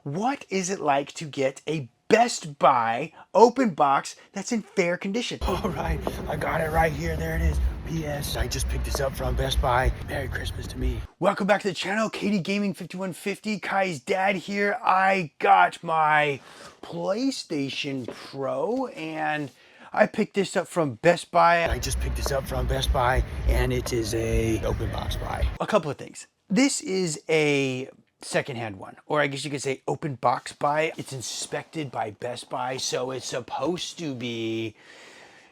What is it like to get a Best Buy open box that's in fair condition? All right, I got it right here. There it is. P.S. I just picked this up from Best Buy. Merry Christmas to me. Welcome back to the channel. Katie Gaming 5150. Kai's dad here. I got my PlayStation Pro and I picked this up from Best Buy. I just picked this up from Best Buy and it is a open box buy. A couple of things. This is a secondhand one, or I guess you could say open box buy. It's inspected by Best Buy, so it's supposed to be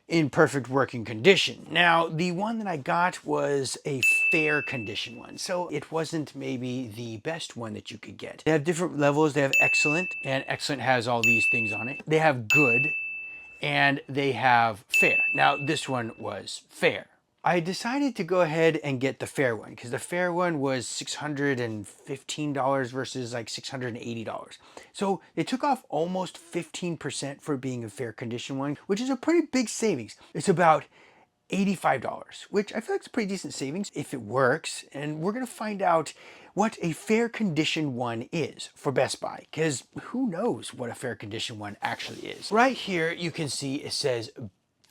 in perfect working condition. Now, the one that I got was a fair condition one, so it wasn't maybe the best one that you could get. They have different levels. They have excellent, and excellent has all these things on it. They have good, and they have fair. Now, this one was fair. I decided to go ahead and get the fair one because the fair one was $615 versus like $680. So they took off almost 15% for being a fair condition one, which is a pretty big savings. It's about $85, which I feel like it's a pretty decent savings if it works. And we're going to find out what a fair condition one is for Best Buy, because who knows what a fair condition one actually is. Right here, you can see it says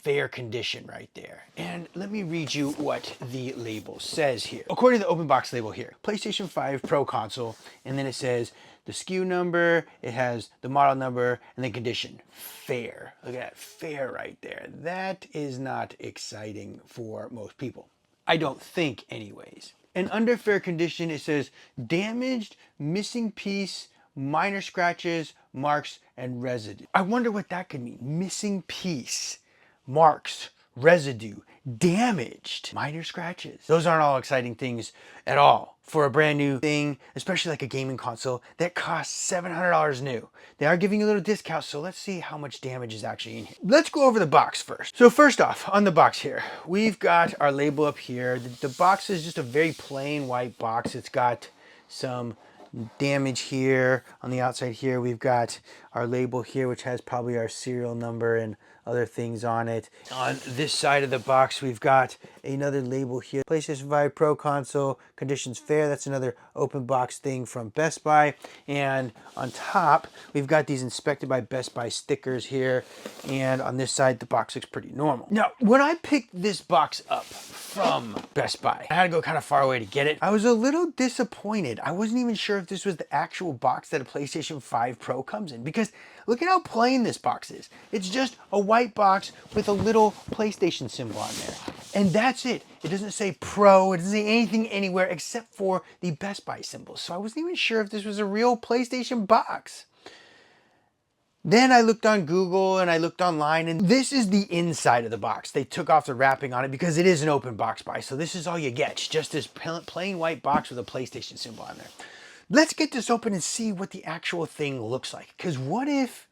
fair condition right there. And let me read you what the label says here. According to the open box label here, PlayStation 5 Pro console, and then it says the SKU number, it has the model number, and then condition. Fair. Look at that, fair right there. That is not exciting for most people. I don't think anyways. And under fair condition, it says damaged, missing piece, minor scratches, marks, and residue. I wonder what that could mean. Missing piece, marks, residue, damaged, minor scratches. Those aren't all exciting things at all for a brand new thing, especially like a gaming console that costs $700 new. They are giving you a little discount, so let's see how much damage is actually in here. Let's go over the box first. So first off, on the box here, we've got our label up here. The box is just a very plain white box. It's got some damage here on the outside here. We've got our label here, which has probably our serial number and other things on it. On this side of the box, we've got another label here. PlayStation 5 Pro console, conditions fair. That's another open box thing from Best Buy. And on top, we've got these inspected by Best Buy stickers here. And on this side, the box looks pretty normal. Now, when I picked this box up from Best Buy, I had to go kind of far away to get it. I was a little disappointed. I wasn't even sure if this was the actual box that a PlayStation 5 Pro comes in, because look at how plain this box is. It's just a white box with a little PlayStation symbol on there. And that's it. It doesn't say Pro. It doesn't say anything anywhere except for the Best Buy symbol. So I wasn't even sure if this was a real PlayStation box. Then I looked on Google and I looked online, and this is the inside of the box. They took off the wrapping on it because it is an open box buy. So this is all you get. It's just this plain white box with a PlayStation symbol on there. Let's get this open and see what the actual thing looks like. Because what if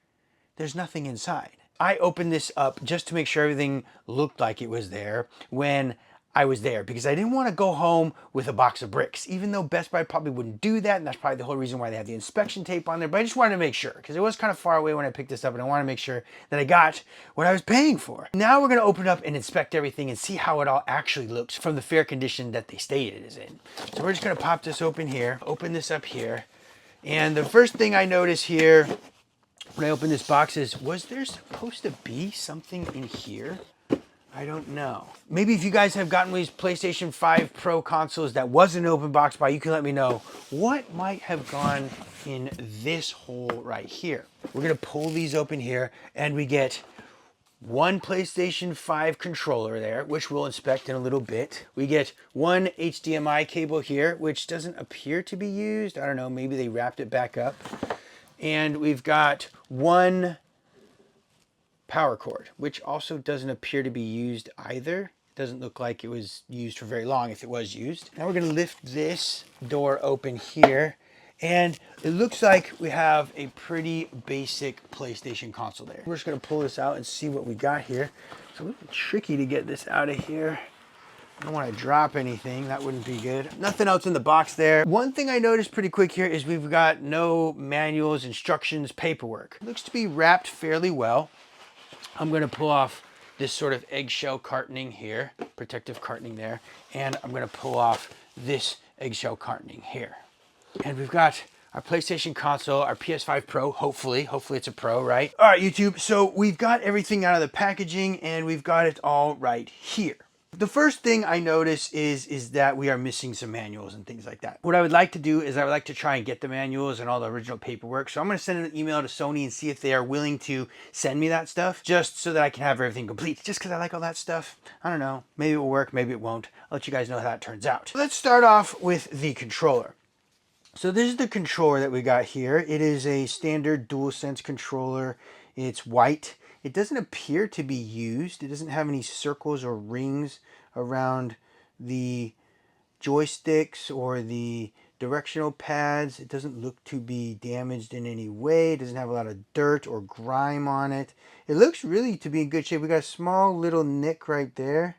there's nothing inside? I opened this up just to make sure everything looked like it was there when I was there, because I didn't want to go home with a box of bricks, even though Best Buy probably wouldn't do that. And that's probably the whole reason why they have the inspection tape on there. But I just wanted to make sure, because it was kind of far away when I picked this up, and I want to make sure that I got what I was paying for. Now we're going to open it up and inspect everything and see how it all actually looks from the fair condition that they stated it is in. So we're just going to pop this open here, open this up here. And the first thing I notice here when I open this box is, was there supposed to be something in here? I don't know. Maybe if you guys have gotten these PlayStation 5 Pro consoles that was an open box buy, you can let me know what might have gone in this hole right here. We're gonna pull these open here, and we get one PlayStation 5 controller there, which we'll inspect in a little bit. We get one HDMI cable here, which doesn't appear to be used. I don't know, maybe they wrapped it back up. And we've got one power cord, which also doesn't appear to be used either. It doesn't look like it was used for very long if it was used. Now we're going to lift this door open here, and it looks like we have a pretty basic PlayStation console there. We're just going to pull this out and see what we got here. It's a little tricky to get this out of here. I don't want to drop anything. That wouldn't be good. Nothing else in the box there. One thing I noticed pretty quick here is we've got no manuals, instructions, paperwork. It looks to be wrapped fairly well. I'm going to pull off this sort of eggshell cartoning here, protective cartoning there, and I'm going to pull off this eggshell cartoning here. And we've got our PlayStation console, our PS5 Pro, hopefully it's a Pro, right? All right, YouTube, so we've got everything out of the packaging and we've got it all right here. The first thing I notice is that we are missing some manuals and things like that. What I would like to do is I would like to try and get the manuals and all the original paperwork. So I'm going to send an email to Sony and see if they are willing to send me that stuff just so that I can have everything complete. Just because I like all that stuff. I don't know. Maybe it will work. Maybe it won't. I'll let you guys know how that turns out. Let's start off with the controller. So this is the controller that we got here. It is a standard DualSense controller. It's white. It doesn't appear to be used. It doesn't have any circles or rings around the joysticks or the directional pads. It doesn't look to be damaged in any way. It doesn't have a lot of dirt or grime on it. It looks really to be in good shape. We got a small little nick right there.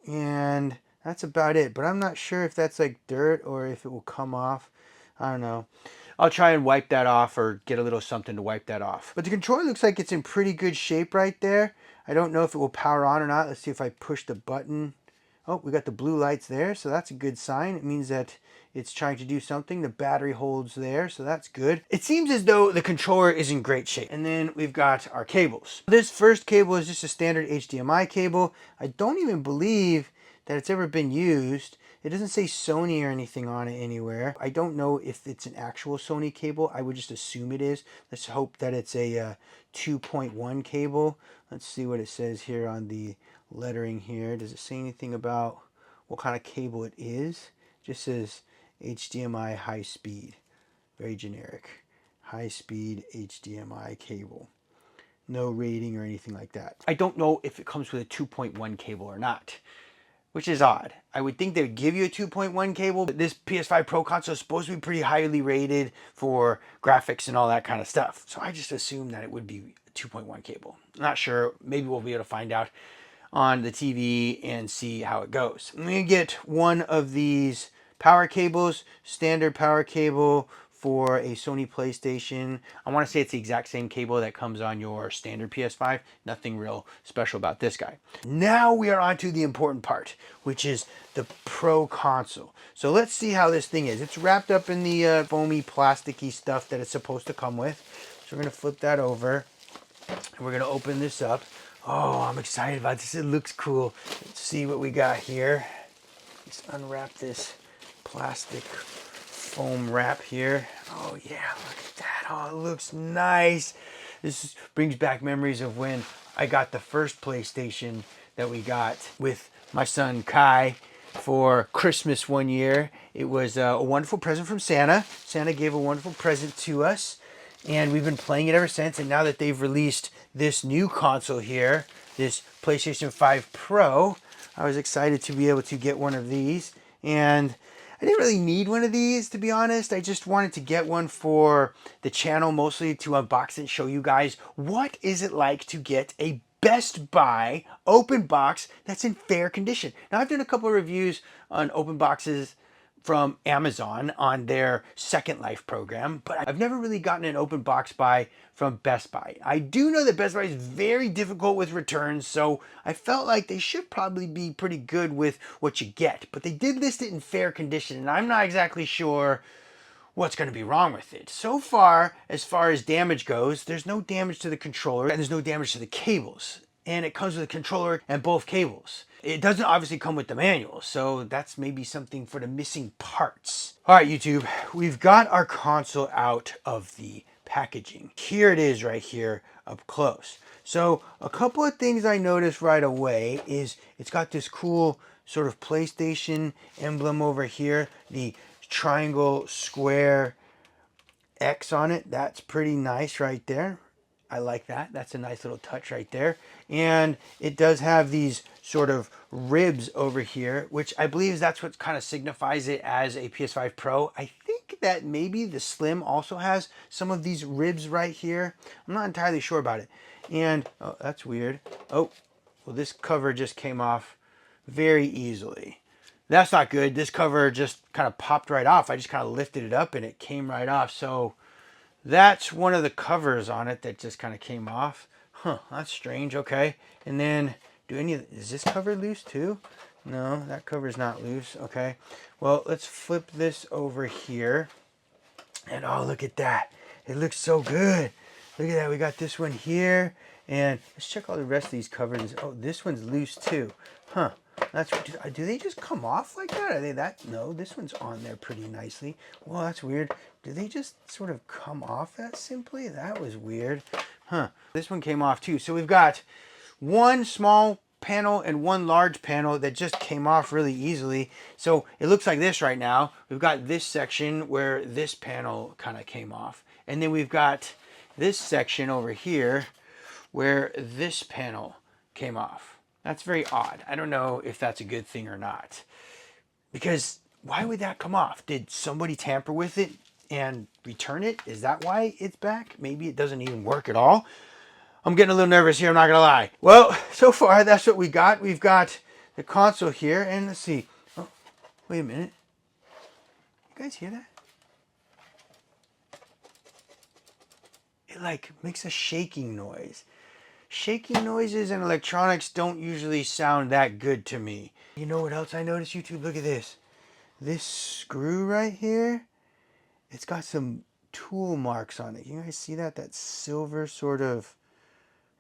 And that's about it. But I'm not sure if that's like dirt or if it will come off. I don't know. I'll try and wipe that off or get a little something to wipe that off. But the controller looks like it's in pretty good shape right there. I don't know if it will power on or not. Let's see if I push the button. Oh, we got the blue lights there, so that's a good sign. It means that it's trying to do something. The battery holds there, so that's good. It seems as though the controller is in great shape. And then we've got our cables. This first cable is just a standard HDMI cable. I don't even believe that it's ever been used. It doesn't say Sony or anything on it anywhere. I don't know if it's an actual Sony cable. I would just assume it is. Let's hope that it's a 2.1 cable. Let's see what it says here on the lettering here. Does it say anything about what kind of cable it is? It just says HDMI high speed. Very generic. High speed HDMI cable. No rating or anything like that. I don't know if it comes with a 2.1 cable or not, which is odd. I would think they would give you a 2.1 cable, but this PS5 Pro console is supposed to be pretty highly rated for graphics and all that kind of stuff. So I just assumed that it would be a 2.1 cable. Not sure. Maybe we'll be able to find out on the TV and see how it goes. I'm going to get one of these power cables, standard power cable for a Sony PlayStation. I want to say it's the exact same cable that comes on your standard PS5. Nothing real special about this guy. Now we are on to the important part, which is the Pro console. So let's see how this thing is. It's wrapped up in the foamy, plasticky stuff that it's supposed to come with. So we're going to flip that over and we're going to open this up. Oh, I'm excited about this. It looks cool. Let's see what we got here. Let's unwrap this plastic foam wrap here. Oh yeah, look at that. Oh, it looks nice. This brings back memories of when I got the first PlayStation that we got with my son Kai for Christmas one year. It was a wonderful present from Santa. Santa gave a wonderful present to us, and we've been playing it ever since. And now that they've released this new console here, this PlayStation 5 Pro, I was excited to be able to get one of these. And I didn't really need one of these, to be honest. I just wanted to get one for the channel, mostly to unbox it and show you guys what is it like to get a Best Buy open box that's in fair condition. Now, I've done a couple of reviews on open boxes from Amazon on their Second Life program, but I've never really gotten an open box buy from Best Buy. I do know that Best Buy is very difficult with returns, so I felt like they should probably be pretty good with what you get, but they did list it in fair condition, and I'm not exactly sure what's going to be wrong with it. So far as damage goes, there's no damage to the controller and there's no damage to the cables. And it comes with a controller and both cables. It doesn't obviously come with the manual, so that's maybe something for the missing parts. All right, YouTube, we've got our console out of the packaging. Here it is right here up close. So a couple of things I noticed right away is it's got this cool sort of PlayStation emblem over here, the triangle square X on it. That's pretty nice right there. I like that. That's a nice little touch right there. And it does have these sort of ribs over here, which I believe that's what kind of signifies it as a PS5 Pro. I think that maybe the Slim also has some of these ribs right here. I'm not entirely sure about it. And, oh, that's weird. Oh, well, this cover just came off very easily. That's not good. This cover just kind of popped right off. I just kind of lifted it up and it came right off. So that's one of the covers on it that just kind of came off. Huh, that's strange. Okay. And then is this cover loose too? No, that cover's not loose. Okay. Well, let's flip this over here And oh, look at that. It looks so good. Look at that. We got this one here. And let's check all the rest of these covers. Oh, this one's loose too. Huh. That's, do they just come off like that? Are they that? No, this one's on there pretty nicely. Well, that's weird. Do they just sort of come off that simply? That was weird. Huh. This one came off too. So we've got one small panel and one large panel that just came off really easily. So it looks like this right now. We've got this section where this panel kind of came off. And then we've got this section over here where this panel came off. That's very odd. I don't know if that's a good thing or not. Because why would that come off? Did somebody tamper with it and return it? Is that why it's back? Maybe it doesn't even work at all. I'm getting a little nervous here, I'm not gonna lie. Well, so far that's what we got. We've got the console here, and let's see. Oh, wait a minute. You guys hear that? It like makes a shaking noise. Shaking noises in electronics don't usually sound that good to me. You know what else I noticed, YouTube? Look at this. This screw right here, it's got some tool marks on it. You guys see that? That silver sort of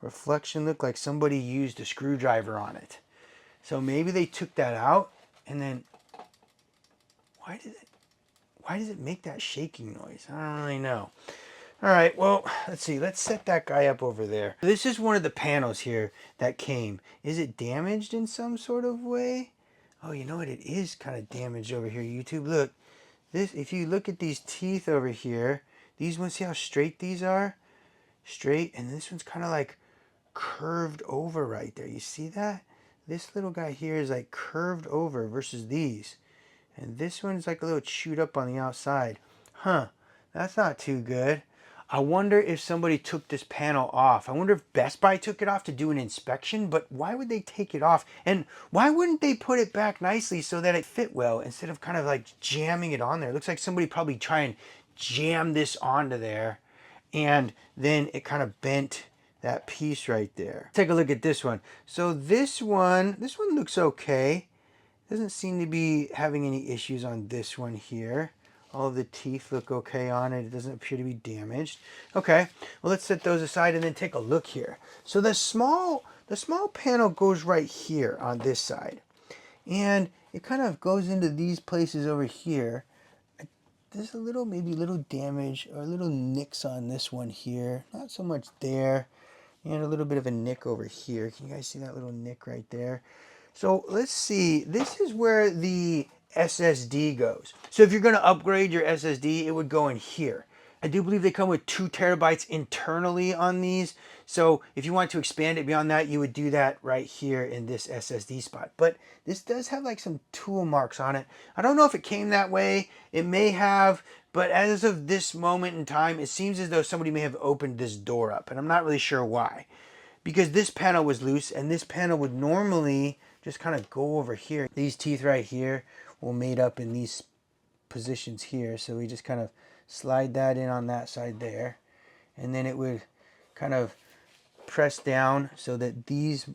reflection look like somebody used a screwdriver on it. So maybe they took that out, and then why does it make that shaking noise? I don't really know. All right, well, let's see. Let's set that guy up over there. This is one of the panels here that came. Is it damaged in some sort of way? Oh, you know what? It is kind of damaged over here, YouTube. Look, this. If you look at these teeth over here, these ones, see how straight these are? Straight, and this one's kind of like curved over right there. You see that? This little guy here is like curved over versus these. And this one's like a little chewed up on the outside. Huh, that's not too good. I wonder if somebody took this panel off. I wonder if Best Buy took it off to do an inspection, but why would they take it off? And why wouldn't they put it back nicely so that it fit well instead of kind of like jamming it on there? It looks like somebody probably try and jam this onto there, and then it kind of bent that piece right there. Take a look at this one. So this one looks okay. Doesn't seem to be having any issues on this one here. All of the teeth look okay on it. It doesn't appear to be damaged. Okay, well, let's set those aside and then take a look here. So the small panel goes right here on this side. And it kind of goes into these places over here. There's a little, maybe a little damage or a little nicks on this one here. Not so much there. And a little bit of a nick over here. Can you guys see that little nick right there? So let's see. This is where the SSD goes. So if you're going to upgrade your SSD, it would go in here. I do believe they come with 2 terabytes internally on these. So if you want to expand it beyond that, you would do that right here in this SSD spot. But this does have like some tool marks on it. I don't know if it came that way. It may have, but as of this moment in time, it seems as though somebody may have opened this door up, and I'm not really sure why. Because this panel was loose, and this panel would normally just kind of go over here. These teeth right here will made up in these positions here, so we just kind of slide that in on that side there, and then it would kind of press down so that these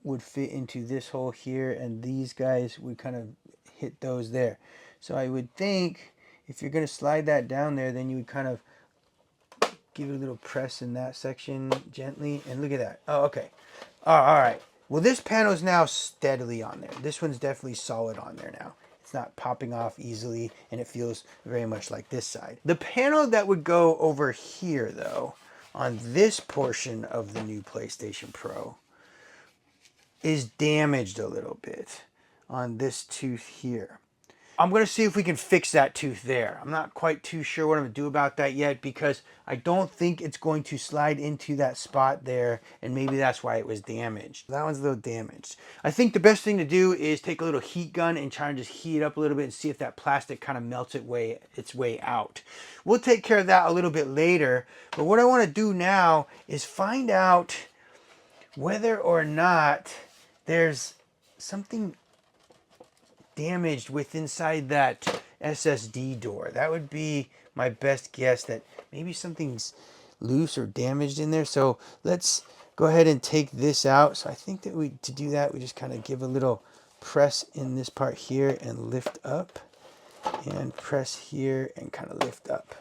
would fit into this hole here, and these guys would kind of hit those there. So I would think if you're going to slide that down there, then you would kind of give it a little press in that section gently, and look at that. Oh, okay. All right. Well, this panel is now steadily on there. This one's definitely solid on there now. It's not popping off easily, and it feels very much like this side. The panel that would go over here, though, on this portion of the new PlayStation Pro, is damaged a little bit on this tooth here. I'm going to see if we can fix that tooth there. I'm not quite too sure what I'm going to do about that yet, because I don't think it's going to slide into that spot there, and maybe that's why it was damaged. That one's a little damaged. I think the best thing to do is take a little heat gun and try and just heat it up a little bit and see if that plastic kind of melts its way out. We'll take care of that a little bit later, but what I want to do now is find out whether or not there's something damaged with inside that SSD door. That would be my best guess, that maybe something's loose or damaged in there. So let's go ahead and take this out. So I think that to do that, we just kind of give a little press in this part here and lift up. and press here and kind of lift up.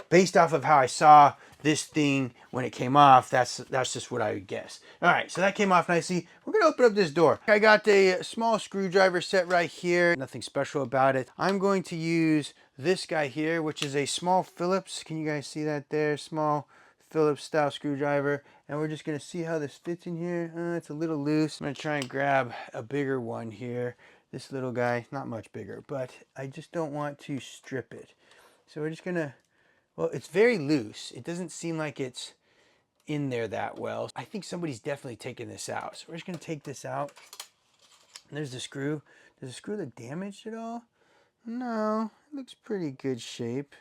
Based off of how I saw this thing when it came off, that's just what I would guess. All right, so that came off nicely. We're gonna open up this door. I got a small screwdriver set right here. Nothing special about it. I'm going to use this guy here, which is a small Phillips. Can you guys see that there? Small Phillips style screwdriver. And we're just gonna see how this fits in here. It's a little loose. I'm gonna try and grab a bigger one here. This little guy, not much bigger, but I just don't want to strip it. So we're just gonna, well, it's very loose. It doesn't seem like it's in there that well. I think somebody's definitely taken this out. So we're just gonna take this out. And there's the screw. Does the screw look damaged at all? No, it looks pretty good shape.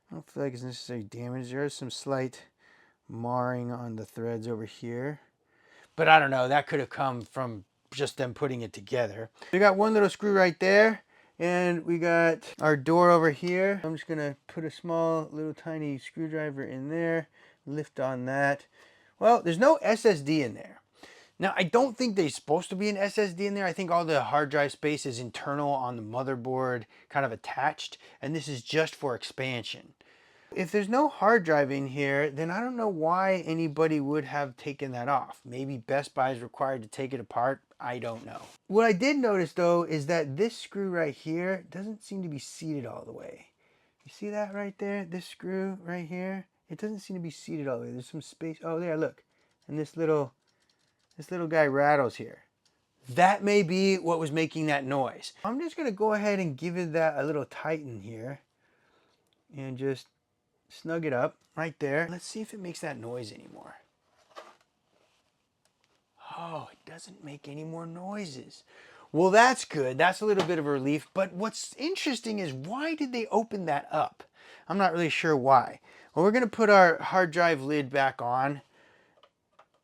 I don't feel like it's necessarily damaged. There is some slight marring on the threads over here. But I don't know, that could have come from just them putting it together. We got one little screw right there. And we got our door over here. I'm just gonna put a small little tiny screwdriver in there, lift on that. Well, there's no SSD in there. Now, I don't think there's supposed to be an SSD in there. I think all the hard drive space is internal on the motherboard, kind of attached, and this is just for expansion. If there's no hard drive in here, then I don't know why anybody would have taken that off. Maybe Best Buy is required to take it apart. I don't know. What I did notice though is that this screw right here doesn't seem to be seated all the way. You see that right there? This screw right here? It doesn't seem to be seated all the way. There's some space. Oh, there, look. And this little guy rattles here. That may be what was making that noise. I'm just gonna go ahead and give it that a little tighten here and just snug it up right there. Let's see if it makes that noise anymore. Oh, it doesn't make any more noises. Well, that's good. That's a little bit of a relief. But what's interesting is, why did they open that up? I'm not really sure why. Well, we're going to put our hard drive lid back on,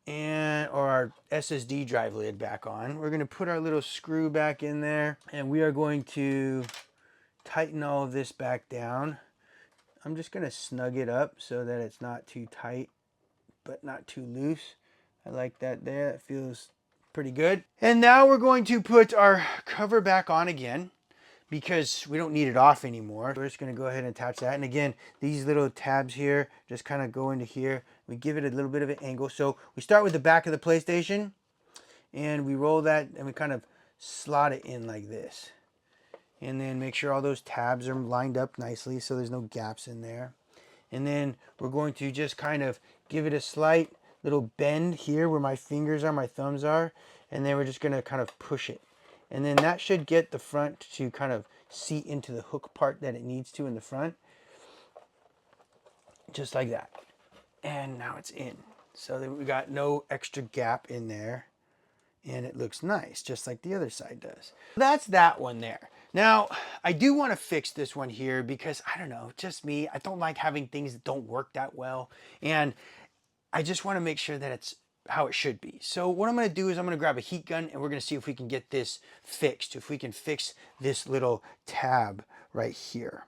or our SSD drive lid back on. We're going to put our little screw back in there, and we are going to tighten all of this back down. I'm just going to snug it up so that it's not too tight, but not too loose. I like that there. That feels pretty good. And now we're going to put our cover back on again because we don't need it off anymore. We're just going to go ahead and attach that. And again, these little tabs here just kind of go into here. We give it a little bit of an angle. So we start with the back of the PlayStation and we roll that and we kind of slot it in like this. And then make sure all those tabs are lined up nicely so there's no gaps in there. And then we're going to just kind of give it a slight little bend here where my fingers are, my thumbs are, and then we're just going to kind of push it. And then that should get the front to kind of seat into the hook part that it needs to in the front. Just like that. And now it's in. So that we got no extra gap in there. And it looks nice, just like the other side does. That's that one there. Now, I do want to fix this one here because, I don't know, just me. I don't like having things that don't work that well. And I just want to make sure that it's how it should be. So what I'm going to do is I'm going to grab a heat gun and we're going to see if we can get this fixed. If we can fix this little tab right here.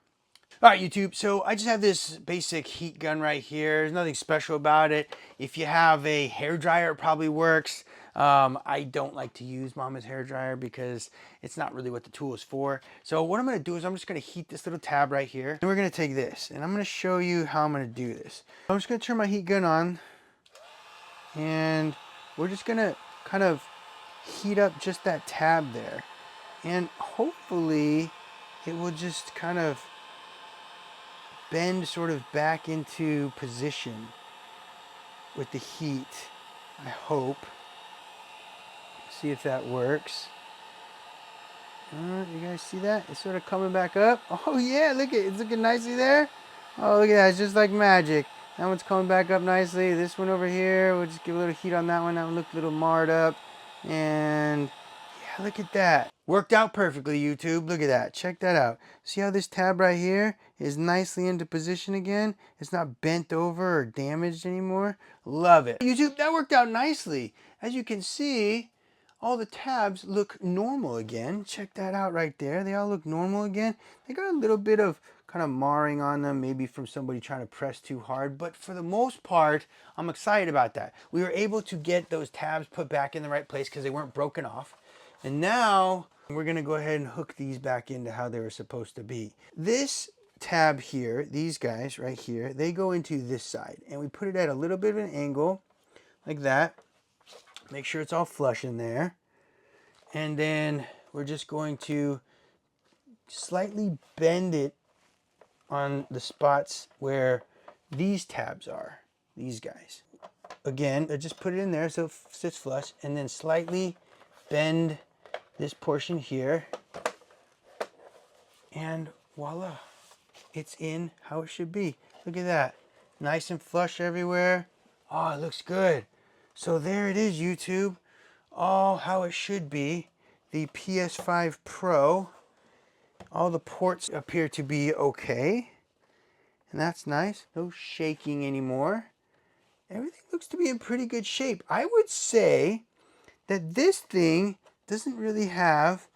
All right, YouTube, so I just have this basic heat gun right here. There's nothing special about it. If you have a hairdryer, it probably works. I don't like to use Mama's hairdryer because it's not really what the tool is for. So what I'm going to do is I'm just going to heat this little tab right here. And we're going to take this and I'm going to show you how I'm going to do this. I'm just going to turn my heat gun on and we're just going to kind of heat up just that tab there. And hopefully it will just kind of bend sort of back into position with the heat, I hope. See if that works. You guys see that? It's sort of coming back up. Oh yeah, look at it. It's looking nicely there. Oh, look at that. It's just like magic. That one's coming back up nicely. This one over here, we'll just give a little heat on that one. That one looked a little marred up. And yeah, look at that. Worked out perfectly, YouTube. Look at that. Check that out. See how this tab right here is nicely into position again? It's not bent over or damaged anymore. Love it. YouTube, that worked out nicely. As you can see, all the tabs look normal again. Check that out right there. They all look normal again. They got a little bit of kind of marring on them, maybe from somebody trying to press too hard. But for the most part, I'm excited about that. We were able to get those tabs put back in the right place because they weren't broken off. And now We're gonna go ahead and hook these back into how they were supposed to be. This tab here, these guys right here, they go into this side, and we put it at a little bit of an angle like that. Make sure it's all flush in there. And then we're just going to slightly bend it on the spots where these tabs are, these guys. Again, I just put it in there so it sits flush, and then slightly bend this portion here, and voila, it's in how it should be. Look at that, nice and flush everywhere. Oh, it looks good. So there it is, YouTube, all how it should be. The PS5 Pro, all the ports appear to be okay, and that's nice. No shaking anymore. Everything looks to be in pretty good shape. I would say that this thing doesn't really have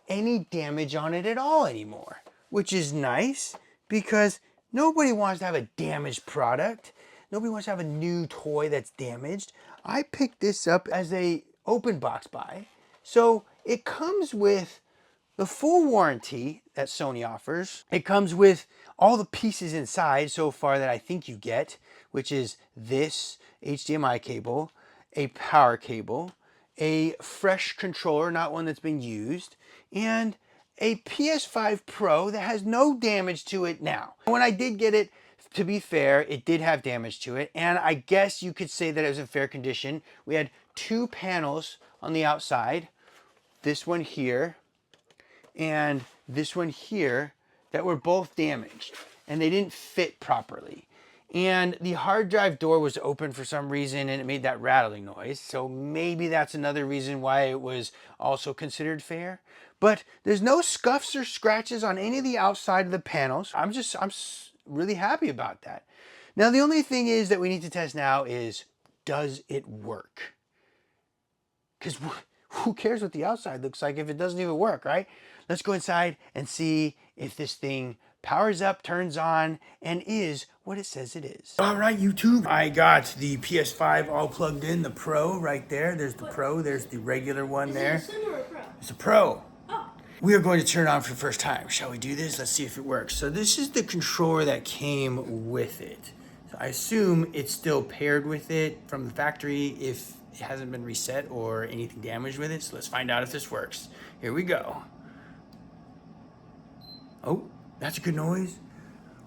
any damage on it at all anymore, which is nice because nobody wants to have a damaged product. Nobody wants to have a new toy that's damaged. I picked this up as a open box buy, so it comes with the full warranty that Sony offers. It comes with all the pieces inside so far that I think you get, which is this HDMI cable, a power cable, a fresh controller, not one that's been used, and a PS5 Pro that has no damage to it now. When I did get it, to be fair, it did have damage to it, and I guess you could say that it was in fair condition. We had two panels on the outside, this one here, and this one here, that were both damaged, and they didn't fit properly. And the hard drive door was open for some reason, and it made that rattling noise. So maybe that's another reason why it was also considered fair. But there's no scuffs or scratches on any of the outside of the panels. I'm really happy about that. Now, the only thing is that we need to test now is, does it work? Because who cares what the outside looks like if it doesn't even work, right? Let's go inside and see if this thing powers up, turns on, and is what it says it is. All right, YouTube, I got the PS5 all plugged in, the Pro right there. There's the Pro, there's the regular one there. Is it a Sim or a Pro? It's a Pro. Oh. We are going to turn it on for the first time. Shall we do this? Let's see if it works. So this is the controller that came with it. So I assume it's still paired with it from the factory if it hasn't been reset or anything damaged with it. So let's find out if this works. Here we go. Oh, that's a good noise.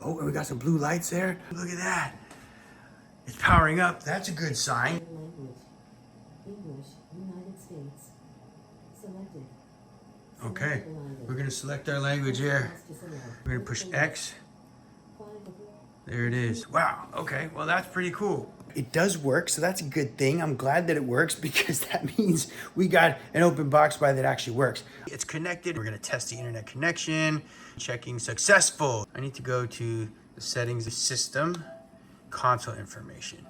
Oh, and we got some blue lights there. Look at that. It's powering up. That's a good sign. Language. English, United States. Selected. Okay, we're gonna select our language here. We're gonna push X. There it is. Wow, okay, well that's pretty cool. It does work, so that's a good thing. I'm glad that it works because that means we got an open box buy that actually works. It's connected. We're gonna test the internet connection. Checking successful. I need to go to the settings of system, console information.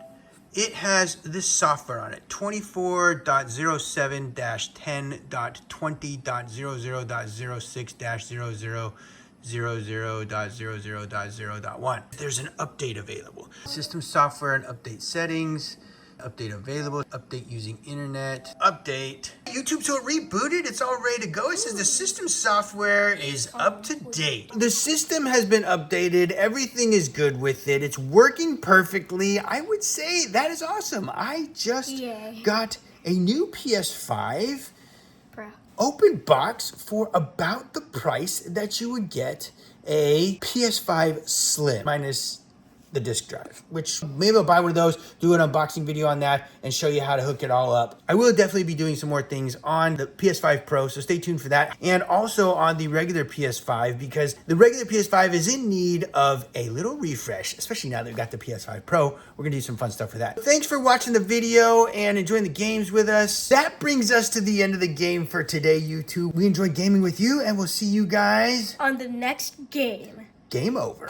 It has this software on it, 24.07-10.20.00.06-00.00.0.1. There's an update available. System software and update settings. Update available, update using internet, update. YouTube, so it rebooted, it's all ready to go. It says the system software is up to date. The system has been updated, everything is good with it, it's working perfectly. I would say that is awesome. I just got a new PS5 Pro. open box for about the price that you would get a PS5 Slim minus the disk drive, which maybe I'll buy one of those, do an unboxing video on that, and show you how to hook it all up. I will definitely be doing some more things on the PS5 Pro, so stay tuned for that. And also on the regular PS5, because the regular PS5 is in need of a little refresh, especially now that we've got the PS5 Pro. We're gonna do some fun stuff for that. Thanks for watching the video and enjoying the games with us. That brings us to the end of the game for today, YouTube. We enjoyed gaming with you, and we'll see you guys on the next game. Game over.